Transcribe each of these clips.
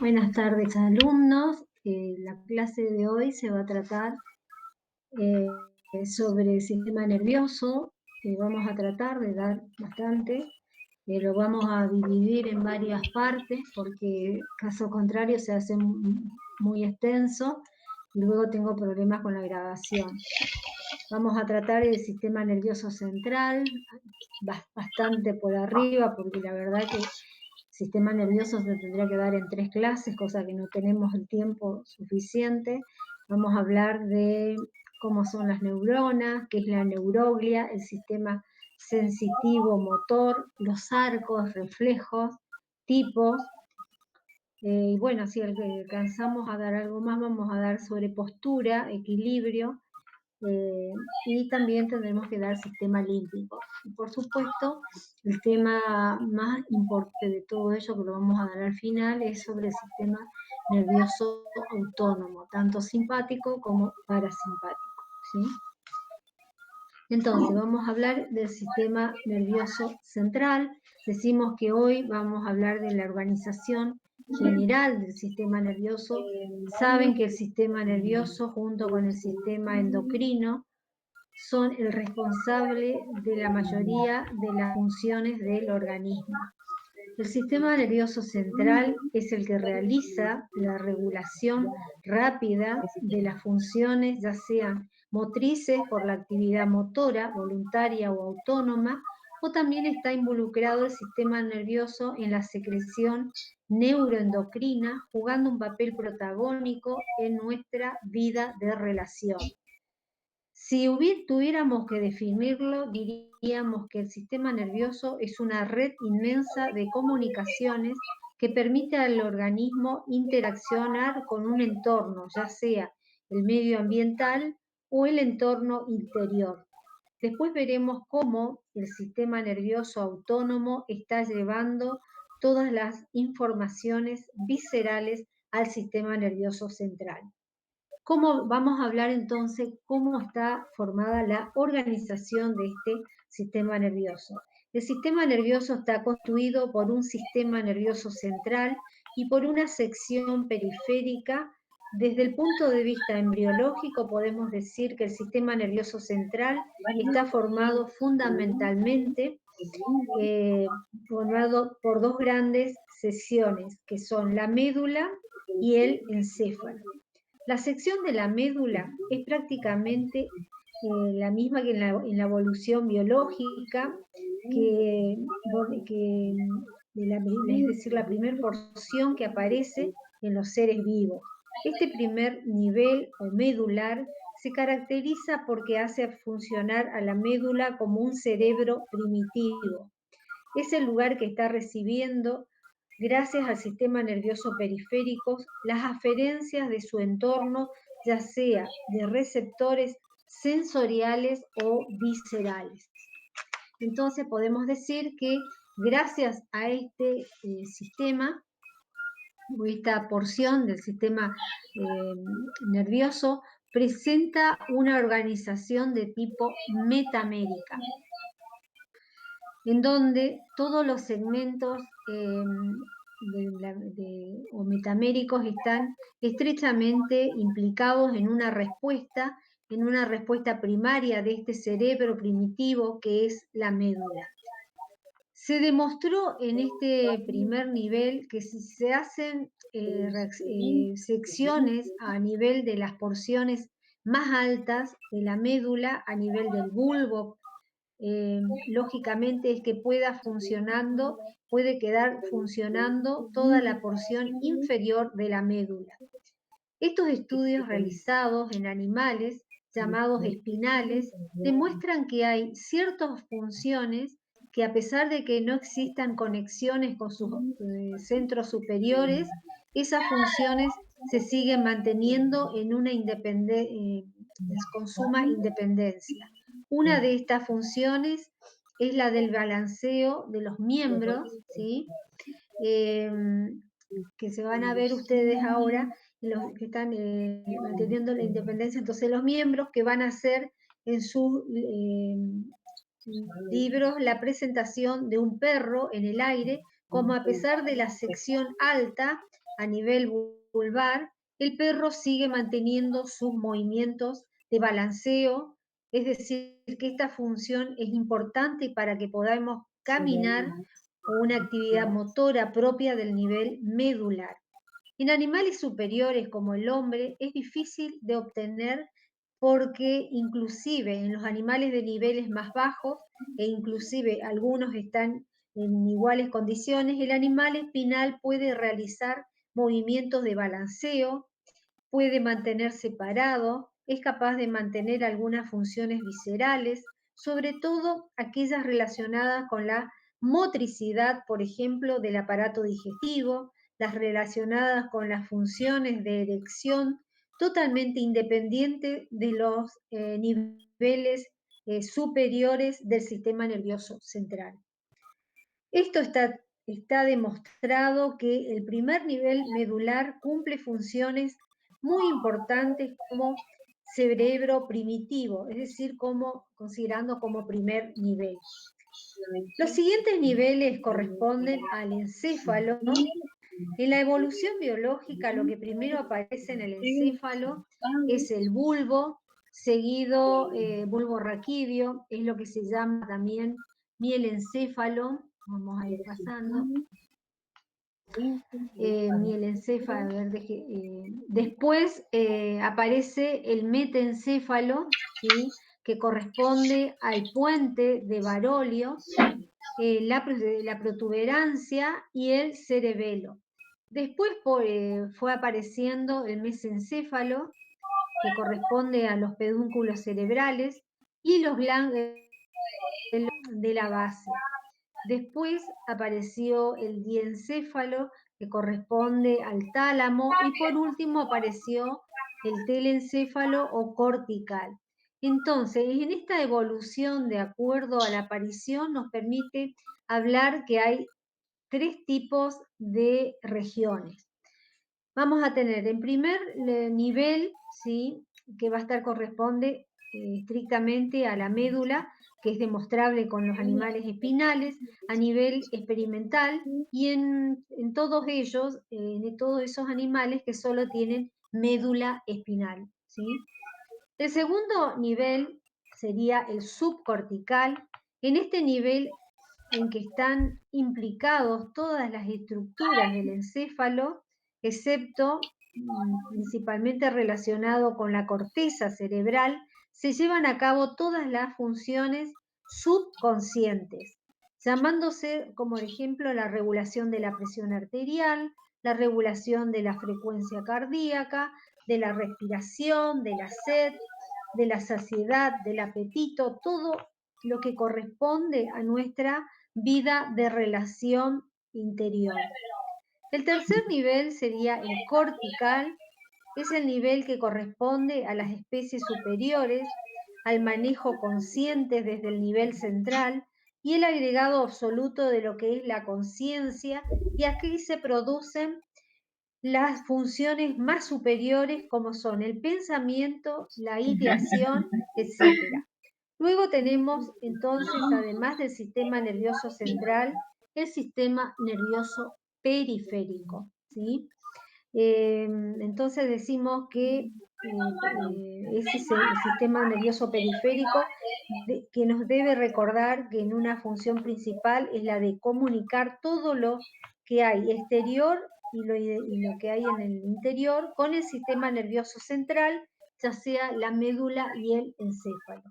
Buenas tardes, alumnos. La clase de hoy se va a tratar sobre el sistema nervioso. Vamos a tratar de dar bastante. Lo vamos a dividir en varias partes porque caso contrario se hace muy extenso y luego tengo problemas con la grabación. Vamos a tratar el sistema nervioso central, bastante por arriba, porque la verdad que sistema nervioso se tendría que dar en 3 clases, cosa que no tenemos el tiempo suficiente. Vamos a hablar de cómo son las neuronas, qué es la neuroglia, el sistema sensitivo motor, los arcos, reflejos, tipos. Y bueno, si alcanzamos a dar algo más, vamos a dar sobre postura, equilibrio, y también tendremos que dar sistema límbico. Y por supuesto, el tema más importante de todo ello, que lo vamos a dar al final, es sobre el sistema nervioso autónomo, tanto simpático como parasimpático, ¿sí? Entonces, vamos a hablar del sistema nervioso central. Decimos que hoy vamos a hablar de la organización general del sistema nervioso. Saben que el sistema nervioso, junto con el sistema endocrino, son el responsable de la mayoría de las funciones del organismo. El sistema nervioso central es el que realiza la regulación rápida de las funciones, ya sean motrices por la actividad motora, voluntaria o autónoma, o también está involucrado el sistema nervioso en la secreción neuroendocrina, jugando un papel protagónico en nuestra vida de relación. Si tuviéramos que definirlo, diríamos que el sistema nervioso es una red inmensa de comunicaciones que permite al organismo interaccionar con un entorno, ya sea el medio ambiental o el entorno interior. Después veremos cómo el sistema nervioso autónomo está llevando todas las informaciones viscerales al sistema nervioso central. Vamos a hablar entonces cómo está formada la organización de este sistema nervioso. El sistema nervioso está constituido por un sistema nervioso central y por una sección periférica. Desde el punto de vista embriológico podemos decir que el sistema nervioso central está formado fundamentalmente formado por 2 grandes secciones, que son la médula y el encéfalo. La sección de la médula es prácticamente la misma que en la evolución biológica, es decir, la primera porción que aparece en los seres vivos. Este primer nivel o medular se caracteriza porque hace funcionar a la médula como un cerebro primitivo. Es el lugar que está recibiendo, gracias al sistema nervioso periférico, las aferencias de su entorno, ya sea de receptores sensoriales o viscerales. Entonces podemos decir que gracias a este sistema, o esta porción del sistema nervioso, presenta una organización de tipo metamérica, en donde todos los segmentos o metaméricos están estrechamente implicados en una respuesta primaria de este cerebro primitivo que es la médula. Se demostró en este primer nivel que si se hacen secciones a nivel de las porciones más altas de la médula, a nivel del bulbo, lógicamente es que puede quedar funcionando toda la porción inferior de la médula. Estos estudios realizados en animales llamados espinales demuestran que hay ciertas funciones que, a pesar de que no existan conexiones con sus centros superiores, esas funciones se siguen manteniendo en una con suma independencia. Una de estas funciones es la del balanceo de los miembros, ¿sí? que se van a ver ustedes ahora, los que están manteniendo la independencia. Entonces, los miembros que van a hacer en sus libros la presentación de un perro en el aire, como a pesar de la sección alta a nivel vulvar, el perro sigue manteniendo sus movimientos de balanceo, es decir, que esta función es importante para que podamos caminar o una actividad motora propia del nivel medular. En animales superiores como el hombre es difícil de obtener porque inclusive en los animales de niveles más bajos, e inclusive algunos están en iguales condiciones, el animal espinal puede realizar movimientos de balanceo, puede mantenerse parado, es capaz de mantener algunas funciones viscerales, sobre todo aquellas relacionadas con la motricidad, por ejemplo, del aparato digestivo, las relacionadas con las funciones de erección, totalmente independiente de los niveles superiores del sistema nervioso central. Esto está demostrado que el primer nivel medular cumple funciones muy importantes como cerebro primitivo, es decir, considerando como primer nivel. Los siguientes niveles corresponden al encéfalo. En la evolución biológica, lo que primero aparece en el encéfalo es el bulbo, seguido bulbo raquídeo, es lo que se llama también mielencéfalo. Vamos a ir pasando. Mielencéfalo, a ver, después aparece el metencéfalo, ¿sí? Que corresponde al puente de Barolio, la protuberancia y el cerebelo. Después fue apareciendo el mesencéfalo, que corresponde a los pedúnculos cerebrales, y los ganglios de la base. Después apareció el diencéfalo, que corresponde al tálamo, y por último apareció el telencéfalo o cortical. Entonces, en esta evolución, de acuerdo a la aparición, nos permite hablar que hay tres tipos de regiones. Vamos a tener en primer nivel, ¿sí? Que va a estar corresponde estrictamente a la médula, que es demostrable con los animales espinales, a nivel experimental, y en todos ellos, en todos esos animales que solo tienen médula espinal, ¿sí? El segundo nivel sería el subcortical. En este nivel en que están implicados todas las estructuras del encéfalo, excepto principalmente relacionado con la corteza cerebral, se llevan a cabo todas las funciones subconscientes, llamándose como ejemplo la regulación de la presión arterial, la regulación de la frecuencia cardíaca, de la respiración, de la sed, de la saciedad, del apetito, todo lo que corresponde a nuestra vida de relación interior. El tercer nivel sería el cortical, es el nivel que corresponde a las especies superiores, al manejo consciente desde el nivel central y el agregado absoluto de lo que es la conciencia, y aquí se producen las funciones más superiores como son el pensamiento, la ideación, etc. Luego tenemos entonces, además del sistema nervioso central, el sistema nervioso periférico, ¿sí? Entonces decimos que ese es el sistema nervioso periférico, que nos debe recordar que en una función principal es la de comunicar todo lo que hay exterior y lo que hay en el interior con el sistema nervioso central, ya sea la médula y el encéfalo.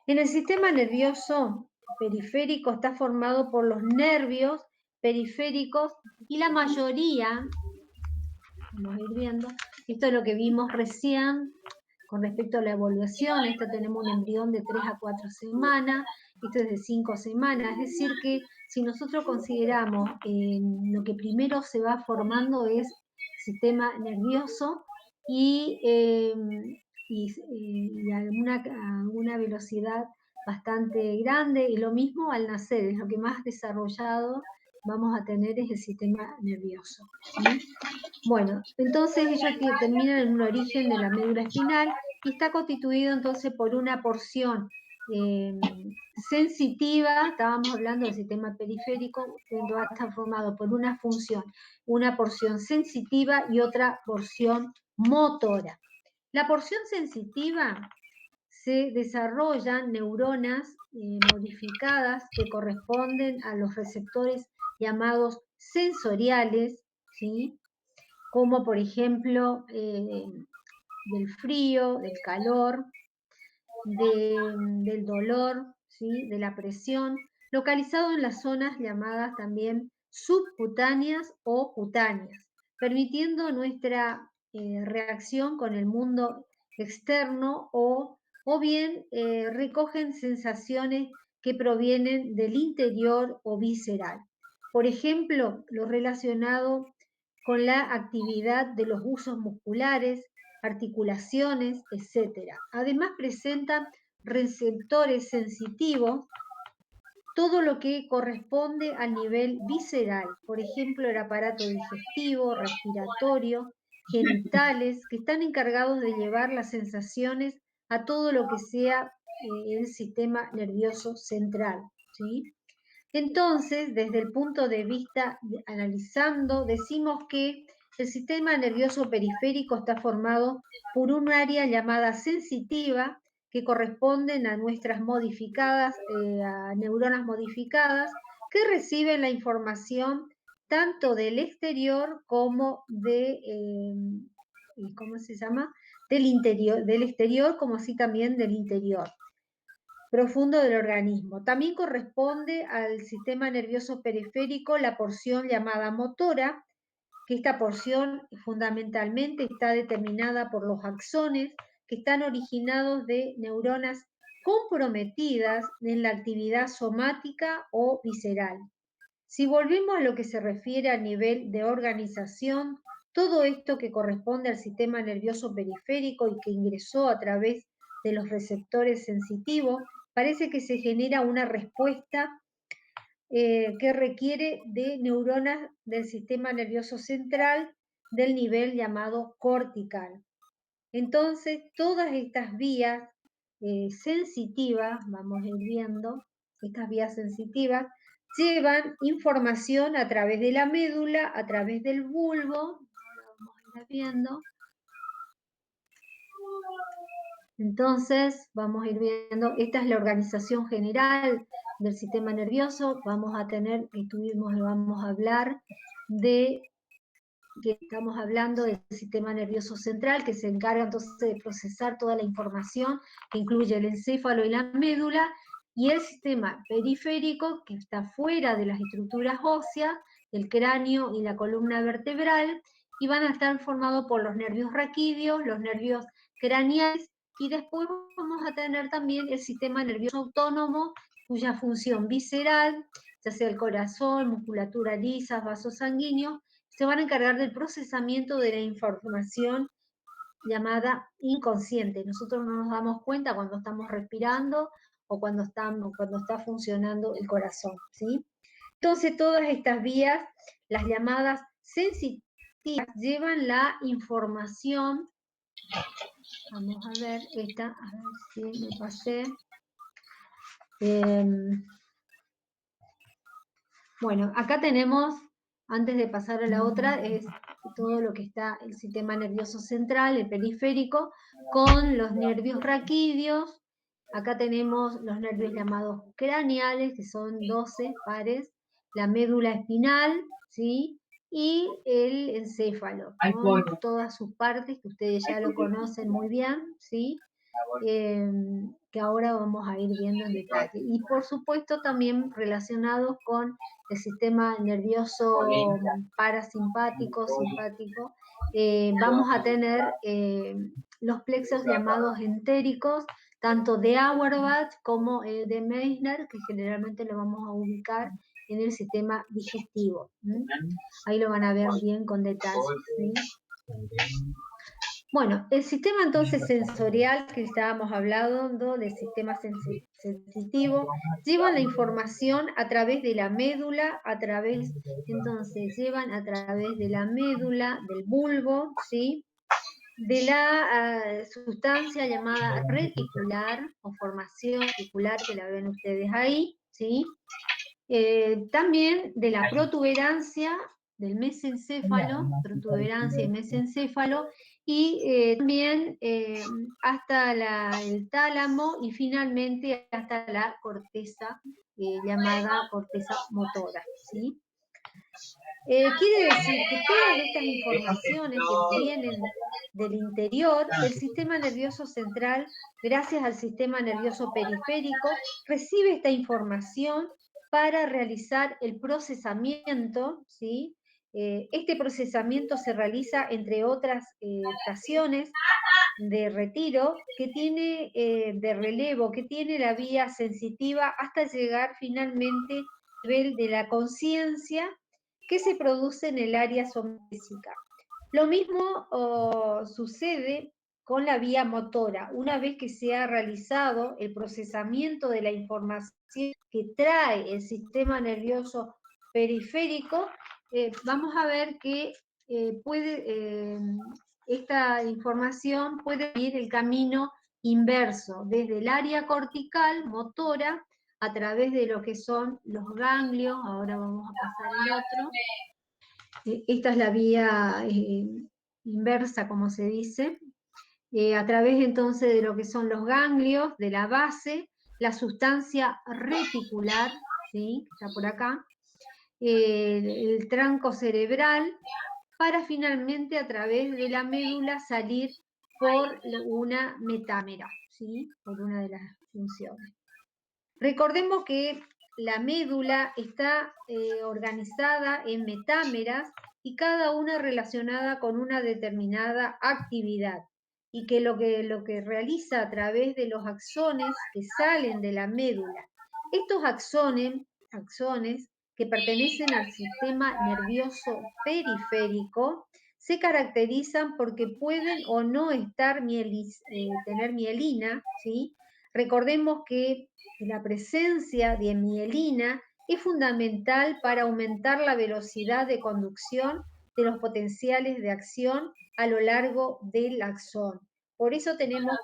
En el sistema nervioso periférico está formado por los nervios periféricos, y la mayoría, vamos a ir viendo, esto es lo que vimos recién con respecto a la evaluación. Esto tenemos un embrión de 3 a 4 semanas, esto es de 5 semanas, es decir que si nosotros consideramos lo que primero se va formando es sistema nervioso y, a alguna velocidad bastante grande, y lo mismo al nacer, es lo que más desarrollado vamos a tener es el sistema nervioso, ¿sí? Bueno, entonces ellos terminan en un origen de la médula espinal y está constituido entonces por una porción sensitiva, estábamos hablando del sistema periférico, va a estar formado por una función, una porción sensitiva y otra porción motora. La porción sensitiva se desarrollan neuronas modificadas que corresponden a los receptores llamados sensoriales, ¿sí? Como por ejemplo del frío, del calor, del dolor, ¿sí? De la presión, localizado en las zonas llamadas también subcutáneas o cutáneas, permitiendo nuestra reacción con el mundo externo o bien recogen sensaciones que provienen del interior o visceral. Por ejemplo, lo relacionado con la actividad de los usos musculares, articulaciones, etc. Además presenta receptores sensitivos, todo lo que corresponde al nivel visceral, por ejemplo, el aparato digestivo, respiratorio, genitales, que están encargados de llevar las sensaciones a todo lo que sea el sistema nervioso central, ¿sí? Entonces, desde el punto de vista analizando, decimos que el sistema nervioso periférico está formado por un área llamada sensitiva que corresponden a nuestras modificadas, a neuronas modificadas, que reciben la información tanto del exterior como ¿cómo se llama? Del interior, del exterior como así también del interior profundo del organismo. También corresponde al sistema nervioso periférico la porción llamada motora, que esta porción fundamentalmente está determinada por los axones, que están originados de neuronas comprometidas en la actividad somática o visceral. Si volvemos a lo que se refiere a nivel de organización, todo esto que corresponde al sistema nervioso periférico y que ingresó a través de los receptores sensitivos, parece que se genera una respuesta que requiere de neuronas del sistema nervioso central del nivel llamado cortical. Entonces, todas estas vías sensitivas, vamos a ir viendo, estas vías sensitivas, llevan información a través de la médula, a través del bulbo, ahora vamos a ir viendo. Entonces, vamos a ir viendo, esta es la organización general del sistema nervioso, vamos a hablar de que estamos hablando del sistema nervioso central, que se encarga entonces de procesar toda la información, que incluye el encéfalo y la médula, y el sistema periférico, que está fuera de las estructuras óseas, el cráneo y la columna vertebral, y van a estar formados por los nervios raquídeos, los nervios craneales, y después vamos a tener también el sistema nervioso autónomo, cuya función visceral, ya sea el corazón, musculatura lisa, vasos sanguíneos, se van a encargar del procesamiento de la información llamada inconsciente. Nosotros no nos damos cuenta cuando estamos respirando o cuando está funcionando el corazón, ¿sí? Entonces, todas estas vías, las llamadas sensitivas, llevan la información. Vamos a ver esta, a ver si me pasé. Bueno, acá tenemos, antes de pasar a la otra, es todo lo que está el sistema nervioso central, el periférico, con los nervios raquídeos. Acá tenemos los nervios llamados craneales, que son 12 pares, la médula espinal, ¿sí? Y el encéfalo, con todas sus partes, que ustedes ya lo conocen muy bien, ¿sí? Que ahora vamos a ir viendo en detalle. Y por supuesto también relacionados con el sistema nervioso parasimpático, simpático, vamos a tener los plexos llamados entéricos, tanto de Auerbach como de Meissner, que generalmente lo vamos a ubicar en el sistema digestivo. Ahí lo van a ver bien con detalle, ¿sí? Bueno, el sistema entonces sensorial que estábamos hablando, del sistema sensitivo, lleva la información a través de la médula, entonces llevan a través de la médula, del bulbo, ¿sí? De la sustancia llamada reticular o formación reticular, que la ven ustedes ahí, ¿sí? También de la protuberancia del mesencéfalo, protuberancia y mesencéfalo, y también hasta el tálamo y finalmente hasta la corteza llamada corteza motora, ¿sí? Quiere decir que todas estas informaciones que vienen del interior, el sistema nervioso central, gracias al sistema nervioso periférico, recibe esta información para realizar el procesamiento, ¿sí? Este procesamiento se realiza, entre otras estaciones de retiro, que tiene de relevo, que tiene la vía sensitiva hasta llegar finalmente al nivel de la conciencia que se produce en el área somática. Lo mismo sucede con la vía motora. Una vez que se ha realizado el procesamiento de la información que trae el sistema nervioso periférico, vamos a ver que esta información puede ir el camino inverso, desde el área cortical, motora, a través de lo que son los ganglios. Ahora vamos a pasar el otro. Esta es la vía inversa, como se dice, a través entonces de lo que son los ganglios, de la base, la sustancia reticular, ¿sí? Que está por acá, el tronco cerebral, para finalmente a través de la médula salir por una metámera, ¿sí? Por una de las funciones. Recordemos que la médula está organizada en metámeras y cada una relacionada con una determinada actividad, y que lo que realiza a través de los axones que salen de la médula. Estos axones que pertenecen al sistema nervioso periférico se caracterizan porque pueden o no tener mielina, ¿sí? Recordemos que la presencia de mielina es fundamental para aumentar la velocidad de conducción de los potenciales de acción a lo largo del axón. Por eso tenemos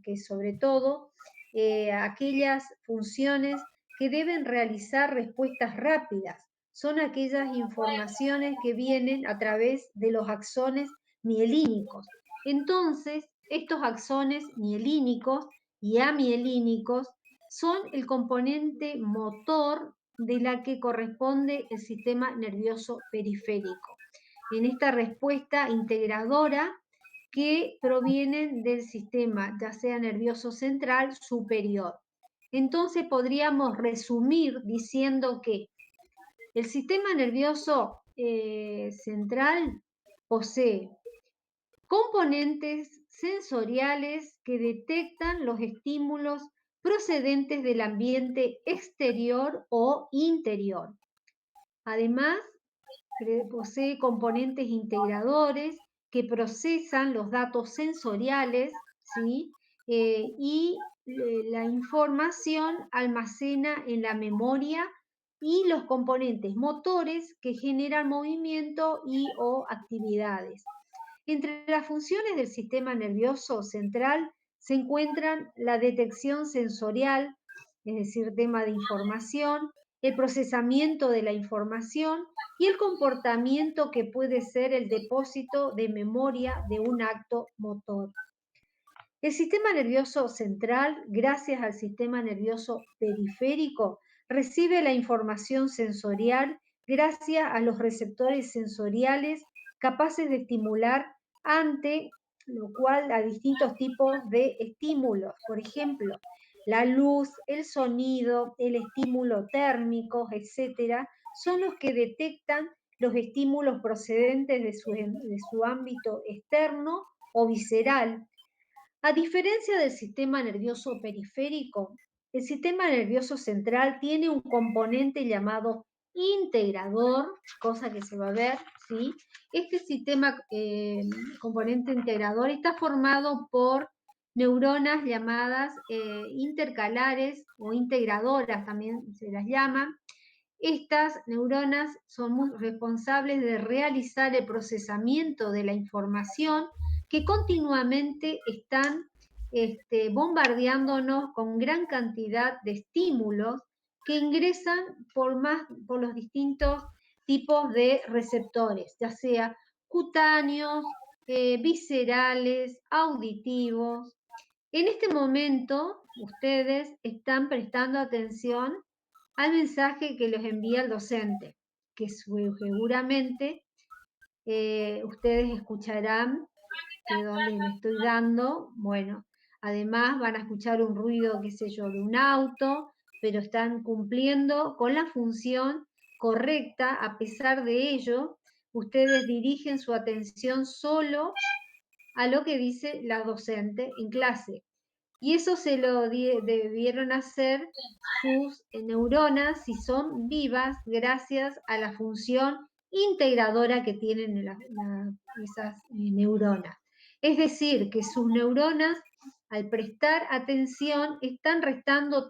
que sobre todo, aquellas funciones que deben realizar respuestas rápidas son aquellas informaciones que vienen a través de los axones mielínicos. Entonces, estos axones mielínicos y amielínicos son el componente motor de la que corresponde el sistema nervioso periférico, en esta respuesta integradora que provienen del sistema, ya sea nervioso central superior. Entonces podríamos resumir diciendo que el sistema nervioso central posee componentes sensoriales que detectan los estímulos procedentes del ambiente exterior o interior. Además, posee componentes integradores que procesan los datos sensoriales, ¿sí? Y la información almacena en la memoria, y los componentes motores que generan movimiento y o actividades. Entre las funciones del sistema nervioso central se encuentran la detección sensorial, es decir, tema de información, el procesamiento de la información y el comportamiento que puede ser el depósito de memoria de un acto motor. El sistema nervioso central, gracias al sistema nervioso periférico, recibe la información sensorial gracias a los receptores sensoriales capaces de estimular, ante lo cual a distintos tipos de estímulos. Por ejemplo, la luz, el sonido, el estímulo térmico, etcétera, son los que detectan los estímulos procedentes de su ámbito externo o visceral. A diferencia del sistema nervioso periférico, el sistema nervioso central tiene un componente llamado integrador, cosa que se va a ver, ¿sí? Este sistema componente integrador está formado por neuronas llamadas intercalares o integradoras, también se las llama. Estas neuronas son muy responsables de realizar el procesamiento de la información que continuamente están bombardeándonos con gran cantidad de estímulos que ingresan por los distintos tipos de receptores, ya sea cutáneos, viscerales, auditivos. En este momento, ustedes están prestando atención al mensaje que les envía el docente, que seguramente ustedes escucharán de donde le estoy dando. Bueno, además van a escuchar un ruido, qué sé yo, de un auto, pero están cumpliendo con la función correcta. A pesar de ello, ustedes dirigen su atención solo a lo que dice la docente en clase. Y eso se lo debieron hacer sus neuronas, si son vivas, gracias a la función integradora que tienen esas neuronas. Es decir, que sus neuronas, al prestar atención, están prestando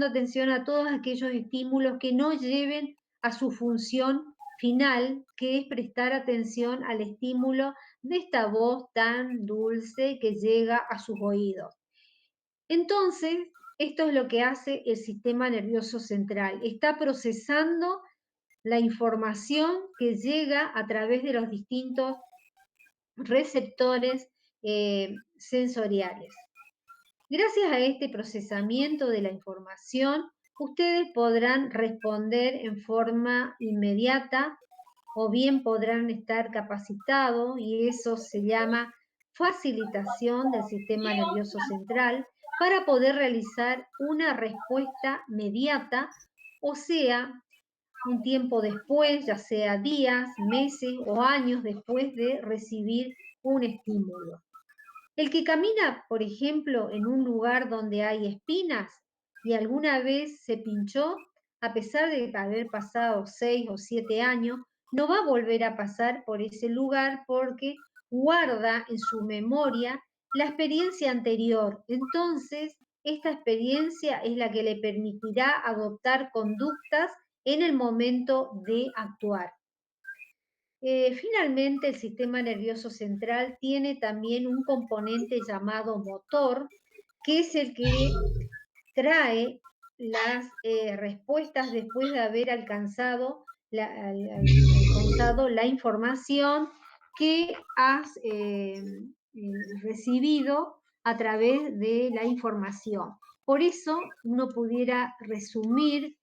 atención a todos aquellos estímulos que no lleven a su función final, que es prestar atención al estímulo de esta voz tan dulce que llega a sus oídos. Entonces, esto es lo que hace el sistema nervioso central. Está procesando la información que llega a través de los distintos receptores sensoriales. Gracias a este procesamiento de la información, ustedes podrán responder en forma inmediata o bien podrán estar capacitados, y eso se llama facilitación del sistema nervioso central, para poder realizar una respuesta inmediata, o sea, un tiempo después, ya sea días, meses o años después de recibir un estímulo. El que camina, por ejemplo, en un lugar donde hay espinas y alguna vez se pinchó, a pesar de haber pasado 6 o 7 años, no va a volver a pasar por ese lugar porque guarda en su memoria la experiencia anterior. Entonces, esta experiencia es la que le permitirá adoptar conductas en el momento de actuar. Finalmente, el sistema nervioso central tiene también un componente llamado motor, que es el que trae las respuestas después de haber alcanzado la información que has recibido a través de la información. Por eso uno pudiera resumir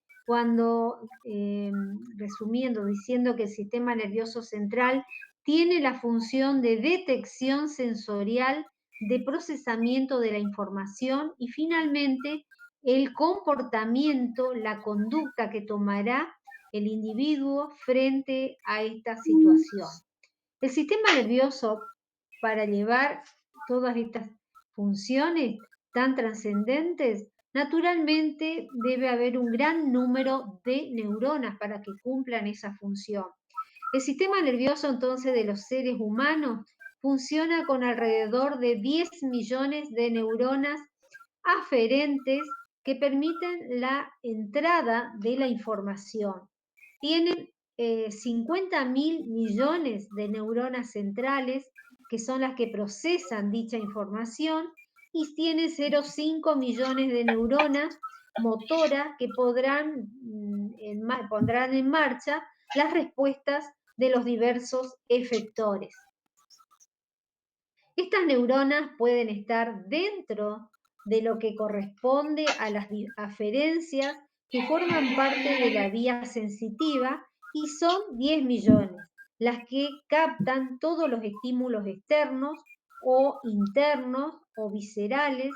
resumiendo, diciendo que el sistema nervioso central tiene la función de detección sensorial, de procesamiento de la información y finalmente el comportamiento, la conducta que tomará el individuo frente a esta situación. El sistema nervioso, para llevar todas estas funciones tan trascendentes, naturalmente debe haber un gran número de neuronas para que cumplan esa función. El sistema nervioso entonces de los seres humanos funciona con alrededor de 10 millones de neuronas aferentes que permiten la entrada de la información. Tienen 50.000 millones de neuronas centrales, que son las que procesan dicha información, y tiene 0,5 millones de neuronas motoras que pondrán en marcha las respuestas de los diversos efectores. Estas neuronas pueden estar dentro de lo que corresponde a las aferencias que forman parte de la vía sensitiva, y son 10 millones las que captan todos los estímulos externos o internos o viscerales.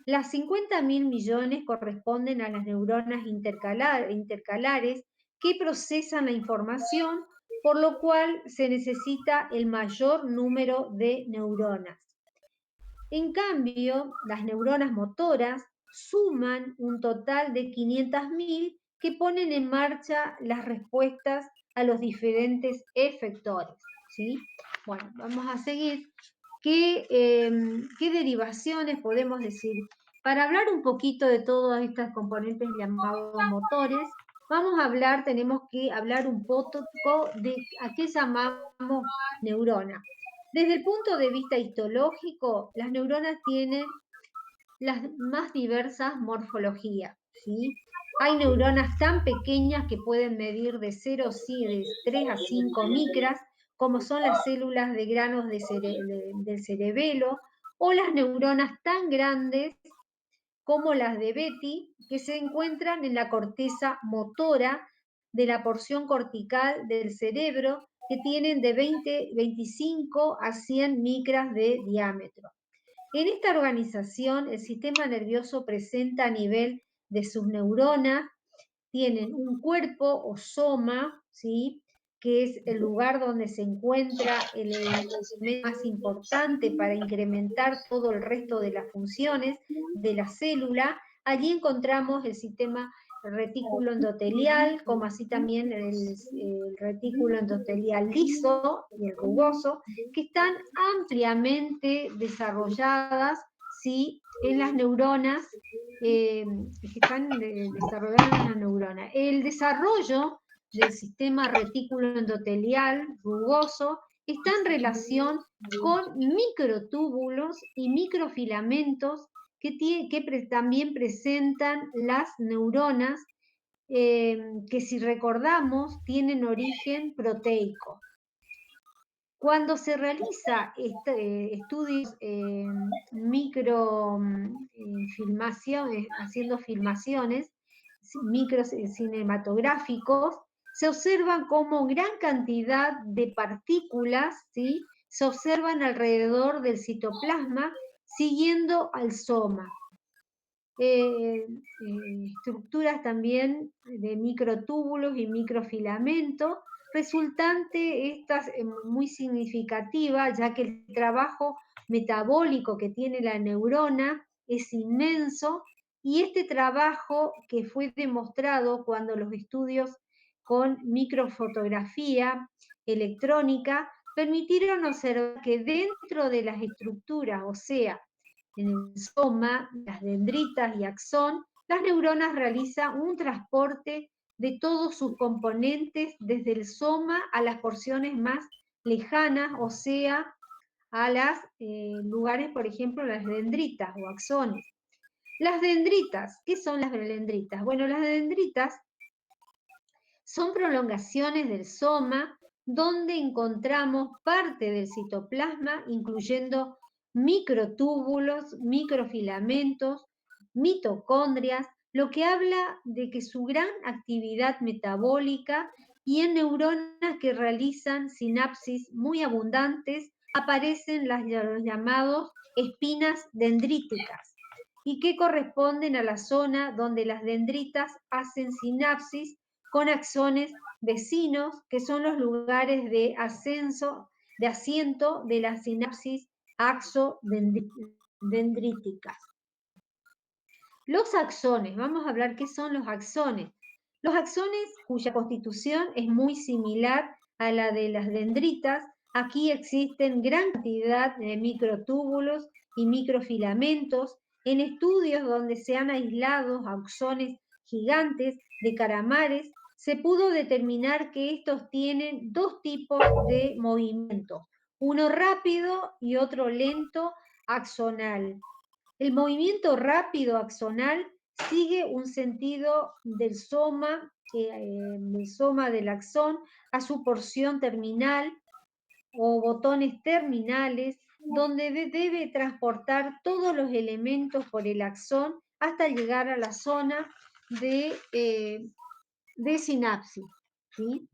Las 50.000 millones corresponden a las neuronas intercalares que procesan la información, por lo cual se necesita el mayor número de neuronas. En cambio, las neuronas motoras suman un total de 500.000 que ponen en marcha las respuestas a los diferentes efectores, ¿sí? Bueno, vamos a seguir. ¿Qué derivaciones podemos decir? Para hablar un poquito de todas estas componentes llamados motores, tenemos que hablar un poco de a qué llamamos neurona. Desde el punto de vista histológico, las neuronas tienen las más diversas morfologías, ¿sí? Hay neuronas tan pequeñas que pueden medir de 0, de 3 a 5 micras, como son las células de granos del cerebelo, o las neuronas tan grandes como las de Betty, que se encuentran en la corteza motora de la porción cortical del cerebro, que tienen de 25 a 100 micras de diámetro. En esta organización, el sistema nervioso presenta a nivel de sus neuronas, tienen un cuerpo o soma, ¿sí? Que es el lugar donde se encuentra el elemento más importante para incrementar todo el resto de las funciones de la célula. Allí encontramos el sistema retículo endotelial, como así también el retículo endotelial liso y el rugoso, que están ampliamente desarrolladas, ¿sí? En las neuronas, que están desarrolladas en la neurona. El desarrollo del sistema retículo endotelial rugoso está en relación con microtúbulos y microfilamentos que también presentan las neuronas, que si recordamos tienen origen proteico. Cuando se realiza estudios haciendo filmaciones cinematográficos, se observan como gran cantidad de partículas, ¿sí? Se observan alrededor del citoplasma siguiendo al soma. Estructuras también de microtúbulos y microfilamentos, resultante esta muy significativa, ya que el trabajo metabólico que tiene la neurona es inmenso, y este trabajo que fue demostrado cuando los estudios con microfotografía electrónica permitieron observar que dentro de las estructuras, o sea, en el soma, las dendritas y axón, las neuronas realizan un transporte de todos sus componentes desde el soma a las porciones más lejanas, o sea, a los lugares, por ejemplo, las dendritas o axones. Las dendritas, ¿qué son las dendritas? Bueno, las dendritas son prolongaciones del soma donde encontramos parte del citoplasma, incluyendo microtúbulos, microfilamentos, mitocondrias, lo que habla de que su gran actividad metabólica, y en neuronas que realizan sinapsis muy abundantes aparecen los llamados espinas dendríticas, y que corresponden a la zona donde las dendritas hacen sinapsis con axones vecinos, que son los lugares de asiento de la sinapsis axodendríticas. Los axones, vamos a hablar qué son los axones. Los axones, cuya constitución es muy similar a la de las dendritas, aquí existen gran cantidad de microtúbulos y microfilamentos. En estudios donde se han aislado axones gigantes de calamares, se pudo determinar que estos tienen dos tipos de movimientos, uno rápido y otro lento axonal. El movimiento rápido axonal sigue un sentido del soma del axón a su porción terminal o botones terminales, donde debe transportar todos los elementos por el axón hasta llegar a la zona de sinapsis, ¿sí?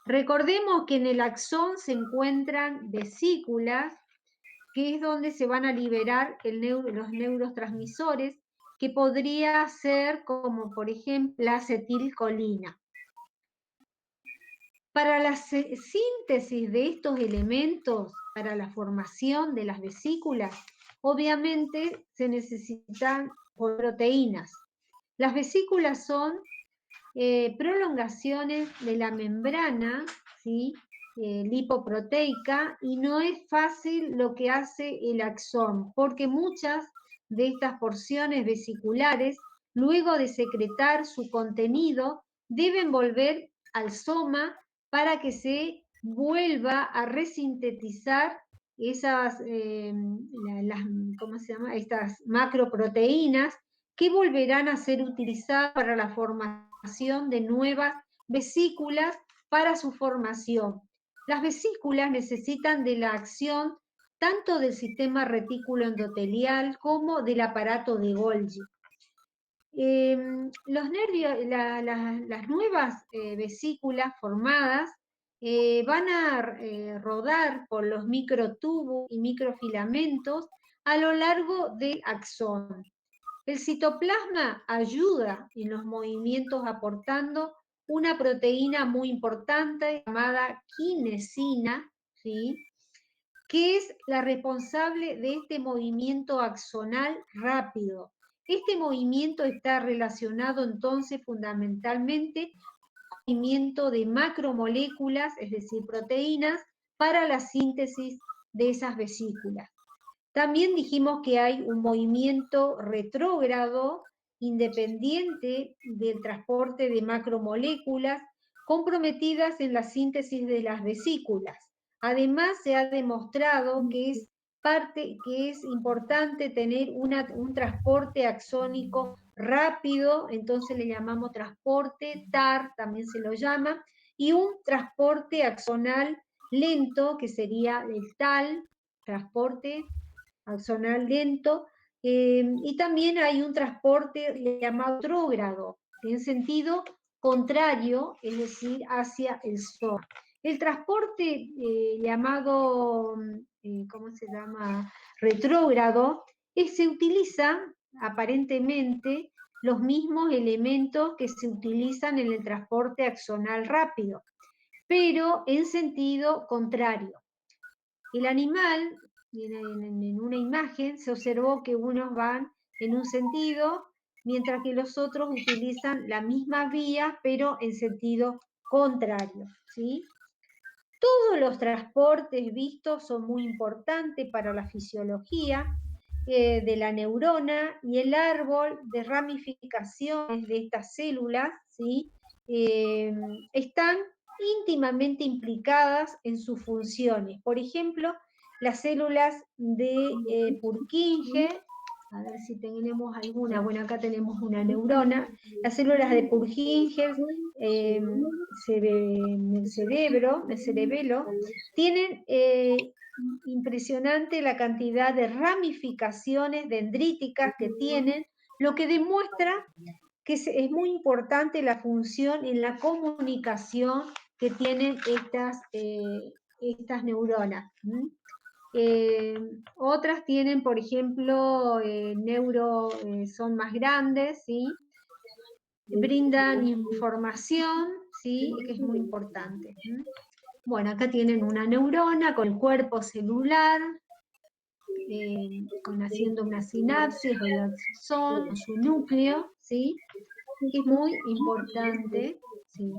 Recordemos que en el axón se encuentran vesículas, que es donde se van a liberar los neurotransmisores, que podría ser como por ejemplo la acetilcolina. Para la síntesis de estos elementos, para la formación de las vesículas, obviamente se necesitan proteínas. Las vesículas son prolongaciones de la membrana, ¿sí? Lipoproteica, y no es fácil lo que hace el axón, porque muchas de estas porciones vesiculares, luego de secretar su contenido, deben volver al soma para que se vuelva a resintetizar esas, ¿cómo se llama? Estas macroproteínas que volverán a ser utilizadas para la formación de nuevas vesículas para su formación. Las vesículas necesitan de la acción tanto del sistema retículo endotelial como del aparato de Golgi. Los nervios, las nuevas vesículas formadas van a rodar por los microtubos y microfilamentos a lo largo del axón. El citoplasma ayuda en los movimientos aportando una proteína muy importante llamada quinesina, ¿sí? Que es la responsable de este movimiento axonal rápido. Este movimiento está relacionado entonces fundamentalmente con el movimiento de macromoléculas, es decir, proteínas, para la síntesis de esas vesículas. También dijimos que hay un movimiento retrógrado independiente del transporte de macromoléculas comprometidas en la síntesis de las vesículas. Además, se ha demostrado que es importante tener un transporte axónico rápido, entonces le llamamos transporte, TAR también se lo llama, y un transporte axonal lento, que sería el TAL, transporte axonal lento, y también hay un transporte llamado retrógrado, en sentido contrario, es decir, hacia el sol. El transporte llamado, ¿cómo se llama? Retrógrado, se utiliza aparentemente los mismos elementos que se utilizan en el transporte axonal rápido, pero en sentido contrario. El animal, en una imagen, se observó que unos van en un sentido, mientras que los otros utilizan la misma vía, pero en sentido contrario, ¿sí? Todos los transportes vistos son muy importantes para la fisiología de la neurona y el árbol de ramificaciones de estas células, ¿sí? Están íntimamente implicadas en sus funciones. Por ejemplo, las células de Purkinje, a ver si tenemos alguna, bueno, acá tenemos una neurona, las células de Purkinje en el cerebelo, tienen impresionante la cantidad de ramificaciones dendríticas que tienen, lo que demuestra que es muy importante la función en la comunicación que tienen estas neuronas. Otras tienen, por ejemplo, son más grandes, ¿sí? Brindan información, ¿sí? Que es muy importante. Bueno, acá tienen una neurona con el cuerpo celular, haciendo una sinapsis, el axón, su núcleo, ¿sí? Que es muy importante, ¿sí?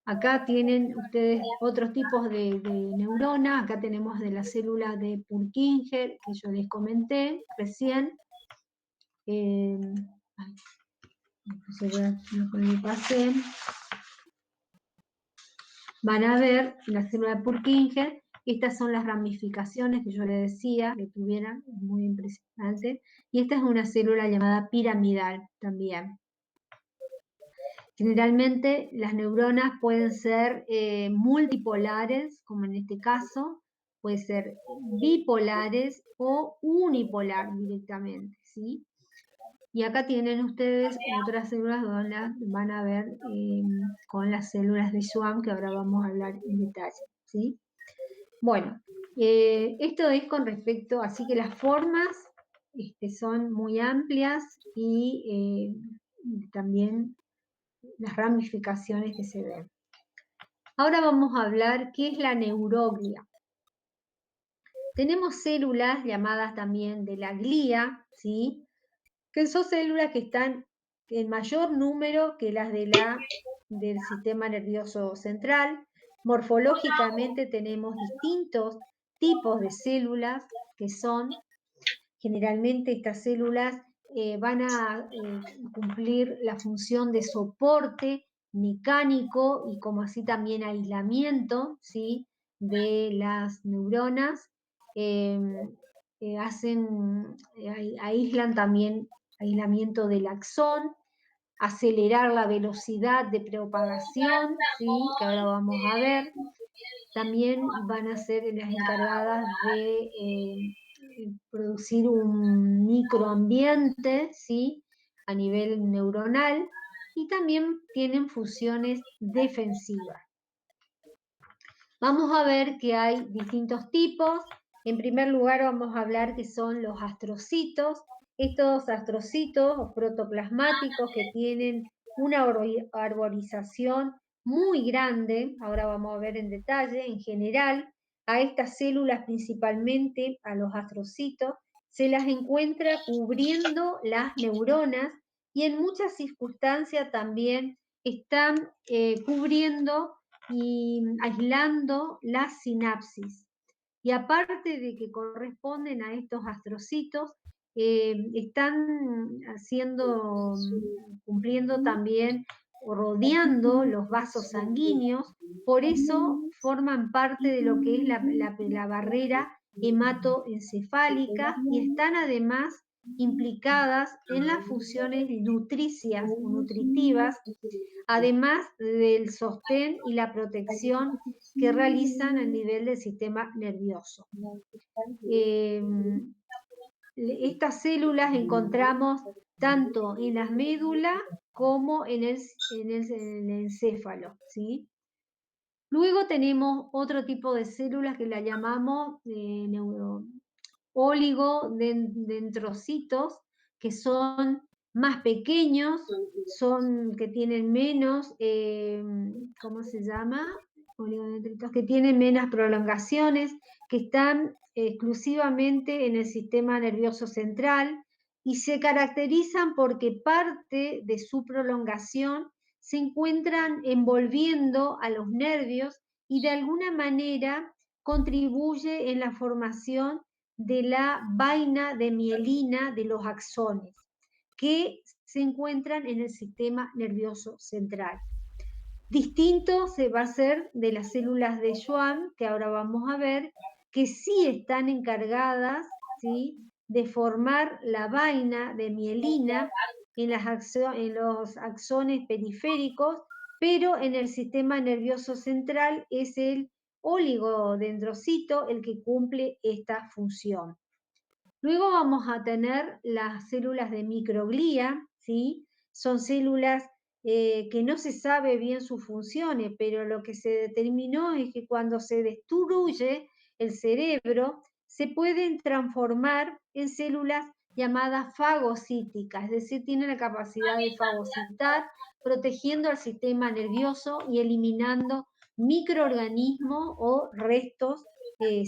Acá tienen ustedes otros tipos de neuronas, acá tenemos de la célula de Purkinje, que yo les comenté recién. Van a ver la célula de Purkinje, estas son las ramificaciones que yo les decía que tuvieran, muy impresionante, y esta es una célula llamada piramidal también. Generalmente las neuronas pueden ser multipolares, como en este caso, puede ser bipolares o unipolar directamente, ¿sí? Y acá tienen ustedes otras células donde van a ver con las células de Schwann, que ahora vamos a hablar en detalle, ¿sí? Bueno, esto es con respecto, así que las formas son muy amplias y también las ramificaciones que se ven. Ahora vamos a hablar qué es la neuroglia. Tenemos células llamadas también de la glía, ¿sí? Que son células que están en mayor número que las del sistema nervioso central. Morfológicamente tenemos distintos tipos de células que son, generalmente estas células van a cumplir la función de soporte mecánico y como así también aislamiento, ¿sí?, de las neuronas. Aíslan también aislamiento del axón, acelerar la velocidad de propagación, ¿sí?, que ahora vamos a ver. También van a ser las encargadas de producir un microambiente, ¿sí?, a nivel neuronal, y también tienen funciones defensivas. Vamos a ver que hay distintos tipos. En primer lugar vamos a hablar que son los astrocitos. Estos astrocitos o protoplasmáticos que tienen una arborización muy grande, ahora vamos a ver en detalle. En general, a estas células, principalmente a los astrocitos, se las encuentra cubriendo las neuronas y en muchas circunstancias también están cubriendo y aislando las sinapsis. Y aparte de que corresponden a estos astrocitos, están cumpliendo también o rodeando los vasos sanguíneos, por eso forman parte de lo que es la barrera hematoencefálica y están además implicadas en las funciones nutricias o nutritivas, además del sostén y la protección que realizan a nivel del sistema nervioso. Estas células encontramos tanto en las médulas como en el encéfalo, ¿sí? Luego tenemos otro tipo de células que la llamamos oligodendrocitos, que son más pequeños, que tienen menos, ¿cómo se llama? Oligodendritos, que tienen menos prolongaciones, que están exclusivamente en el sistema nervioso central y se caracterizan porque parte de su prolongación se encuentran envolviendo a los nervios y de alguna manera contribuye en la formación de la vaina de mielina de los axones, que se encuentran en el sistema nervioso central. Distinto se va a hacer de las células de Schwann, que ahora vamos a ver, que sí están encargadas, ¿sí?, de formar la vaina de mielina en los axones periféricos, pero en el sistema nervioso central es el oligodendrocito el que cumple esta función. Luego vamos a tener las células de microglía, ¿sí? Son células que no se sabe bien sus funciones, pero lo que se determinó es que cuando se destruye el cerebro, se pueden transformar en células llamadas fagocíticas, es decir, tienen la capacidad de fagocitar, protegiendo al sistema nervioso y eliminando microorganismos o restos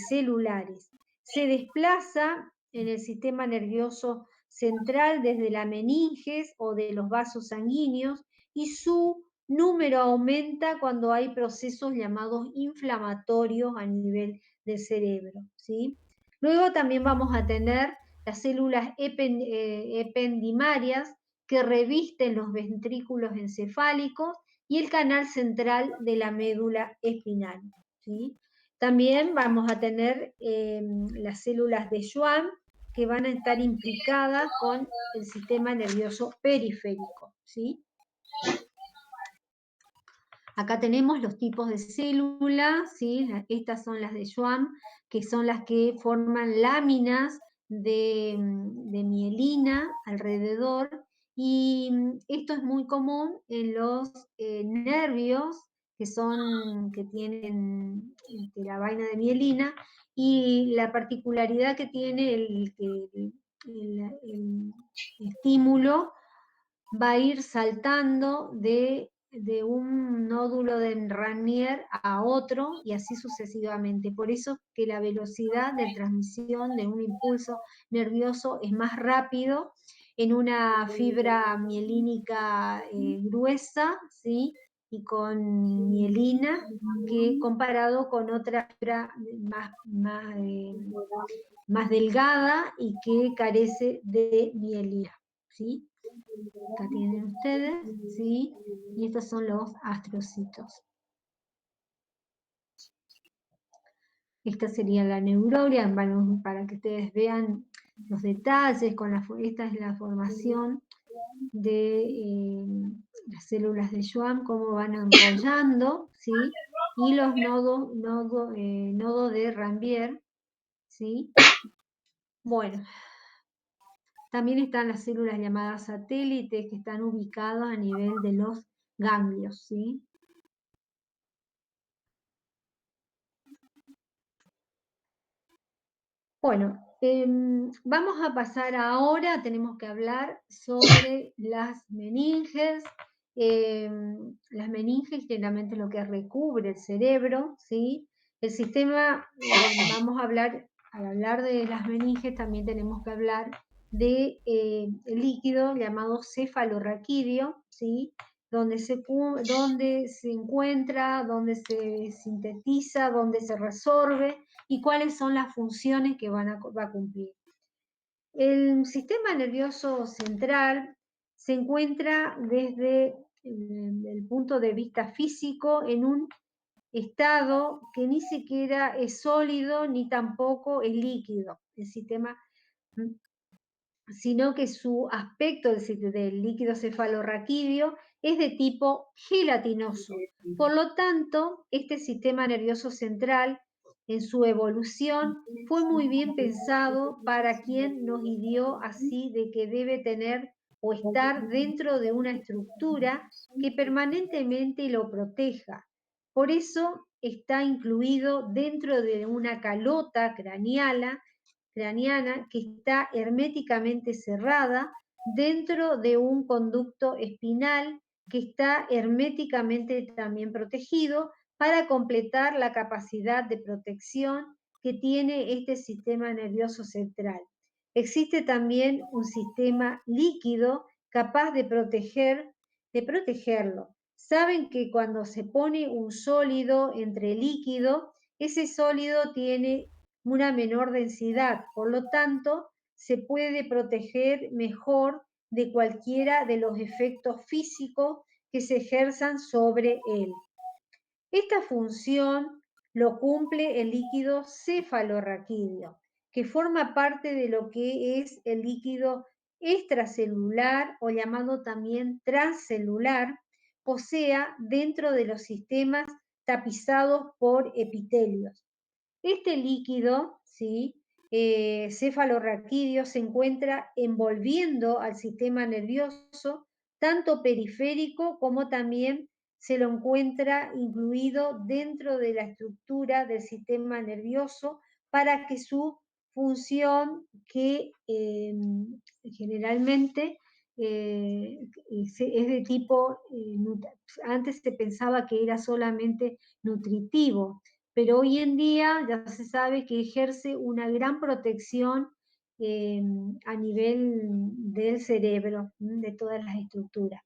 celulares. Se desplaza en el sistema nervioso central desde la meninges o de los vasos sanguíneos y su número aumenta cuando hay procesos llamados inflamatorios a nivel del cerebro, ¿sí? Luego también vamos a tener las células ependimarias que revisten los ventrículos encefálicos y el canal central de la médula espinal, ¿sí? También vamos a tener las células de Schwann que van a estar implicadas con el sistema nervioso periférico, ¿sí? Acá tenemos los tipos de células, ¿sí? Estas son las de Schwann, que son las que forman láminas de mielina alrededor, y esto es muy común en los nervios que tienen la vaina de mielina, y la particularidad que tiene el estímulo va a ir saltando de un nódulo de Ranier a otro y así sucesivamente. Por eso que la velocidad de transmisión de un impulso nervioso es más rápido en una fibra mielínica gruesa, ¿sí? Y con mielina, que comparado con otra fibra más delgada y que carece de mielina, ¿sí? Acá tienen ustedes, ¿sí? Y estos son los astrocitos. Esta sería la neuroria, para que ustedes vean los detalles. Esta es la formación de las células de Schwann, cómo van enrollando, ¿sí? Y los nodos de Ranvier, ¿sí? Bueno, también están las células llamadas satélites, que están ubicadas a nivel de los ganglios, ¿sí? Bueno, vamos a pasar ahora, tenemos que hablar sobre las meninges. Las meninges generalmente lo que recubre el cerebro, ¿sí? El sistema, vamos a hablar, al hablar de las meninges también tenemos que hablar de el líquido llamado cefalorraquídeo, ¿sí? Donde se encuentra, donde se sintetiza, donde se resorbe y cuáles son las funciones que va a cumplir. El sistema nervioso central se encuentra desde el punto de vista físico en un estado que ni siquiera es sólido ni tampoco es líquido. El sistema, sino que su aspecto del líquido cefalorraquídeo es de tipo gelatinoso. Por lo tanto, este sistema nervioso central, en su evolución, fue muy bien pensado para quien nos guió así de que debe tener o estar dentro de una estructura que permanentemente lo proteja. Por eso está incluido dentro de una calota craneana que está herméticamente cerrada dentro de un conducto espinal que está herméticamente también protegido para completar la capacidad de protección que tiene este sistema nervioso central. Existe también un sistema líquido capaz de protegerlo. Saben que cuando se pone un sólido entre líquido, ese sólido tiene una menor densidad, por lo tanto, se puede proteger mejor de cualquiera de los efectos físicos que se ejerzan sobre él. Esta función lo cumple el líquido cefalorraquídeo, que forma parte de lo que es el líquido extracelular o llamado también transcelular, o sea, dentro de los sistemas tapizados por epitelios. Este líquido, ¿sí? Cefalorraquídeo, se encuentra envolviendo al sistema nervioso, tanto periférico como también se lo encuentra incluido dentro de la estructura del sistema nervioso para que su función, que generalmente es de tipo, antes se pensaba que era solamente nutritivo, pero hoy en día ya se sabe que ejerce una gran protección a nivel del cerebro, de todas las estructuras.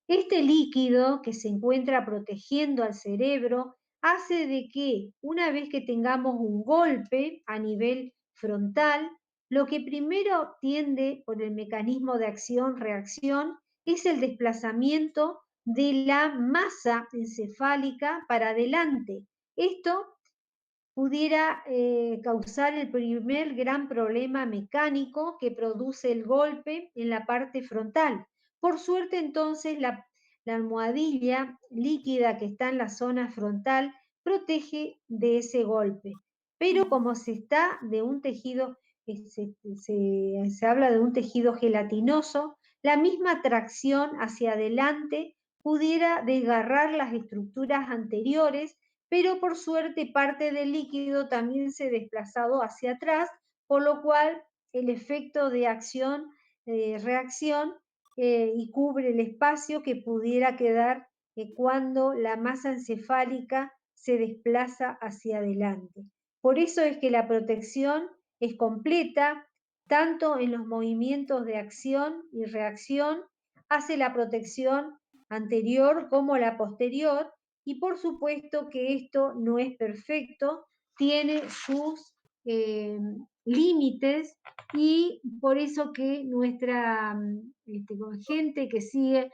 Este líquido que se encuentra protegiendo al cerebro hace de que una vez que tengamos un golpe a nivel frontal, lo que primero tiende por el mecanismo de acción-reacción es el desplazamiento de la masa encefálica para adelante. Esto pudiera causar el primer gran problema mecánico que produce el golpe en la parte frontal. Por suerte, entonces, la almohadilla líquida que está en la zona frontal protege de ese golpe. Pero como se está de un tejido, se habla de un tejido gelatinoso, la misma tracción hacia adelante pudiera desgarrar las estructuras anteriores, pero por suerte parte del líquido también se ha desplazado hacia atrás, por lo cual el efecto de acción-reacción y cubre el espacio que pudiera quedar cuando la masa encefálica se desplaza hacia adelante. Por eso es que la protección es completa, tanto en los movimientos de acción y reacción, hace la protección anterior como la posterior, y por supuesto que esto no es perfecto, tiene sus límites, y por eso que nuestra gente que sigue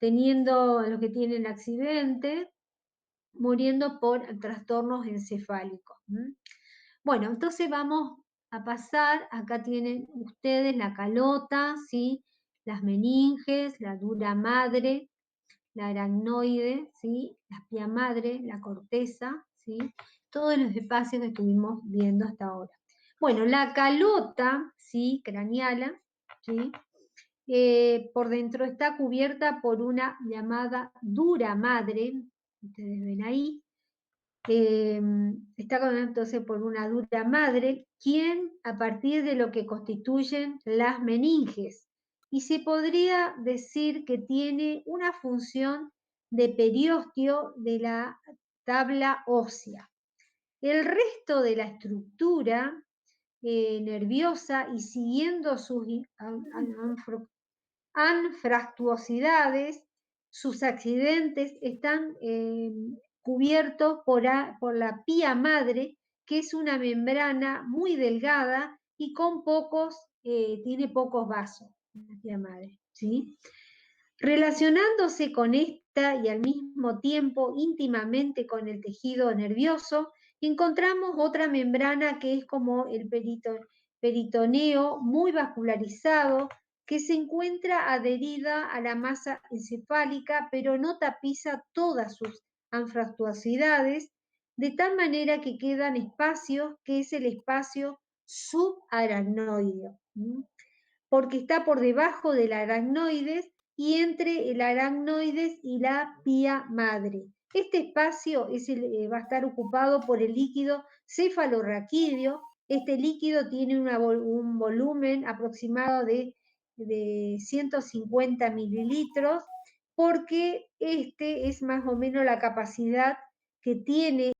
teniendo, los que tienen accidente, muriendo por trastornos encefálicos. Bueno, entonces vamos a pasar, acá tienen ustedes la calota, ¿sí? Las meninges, la dura madre, la aracnoide, ¿sí? La pía madre, la corteza, ¿sí? Todos los espacios que estuvimos viendo hasta ahora. Bueno, la calota, ¿sí? Craneala, ¿sí? Por dentro está cubierta por una llamada dura madre, ustedes ven ahí, está cubierta entonces por una dura madre, quien a partir de lo que constituyen las meninges, y se podría decir que tiene una función de periósteo de la tabla ósea. El resto de la estructura nerviosa, y siguiendo sus anfractuosidades, sus accidentes están cubiertos por la pía madre, que es una membrana muy delgada y con tiene pocos vasos, la pía madre, ¿sí? Relacionándose con esta y al mismo tiempo íntimamente con el tejido nervioso, encontramos otra membrana que es como el peritoneo muy vascularizado, que se encuentra adherida a la masa encefálica, pero no tapiza todas sus anfractuosidades, de tal manera que quedan espacios, que es el espacio subaracnoideo, porque está por debajo del aracnoides y entre el aracnoides y la pía madre. Este espacio va a estar ocupado por el líquido cefalorraquídeo. Este líquido tiene un volumen aproximado de 150 mililitros, porque este es más o menos la capacidad que tiene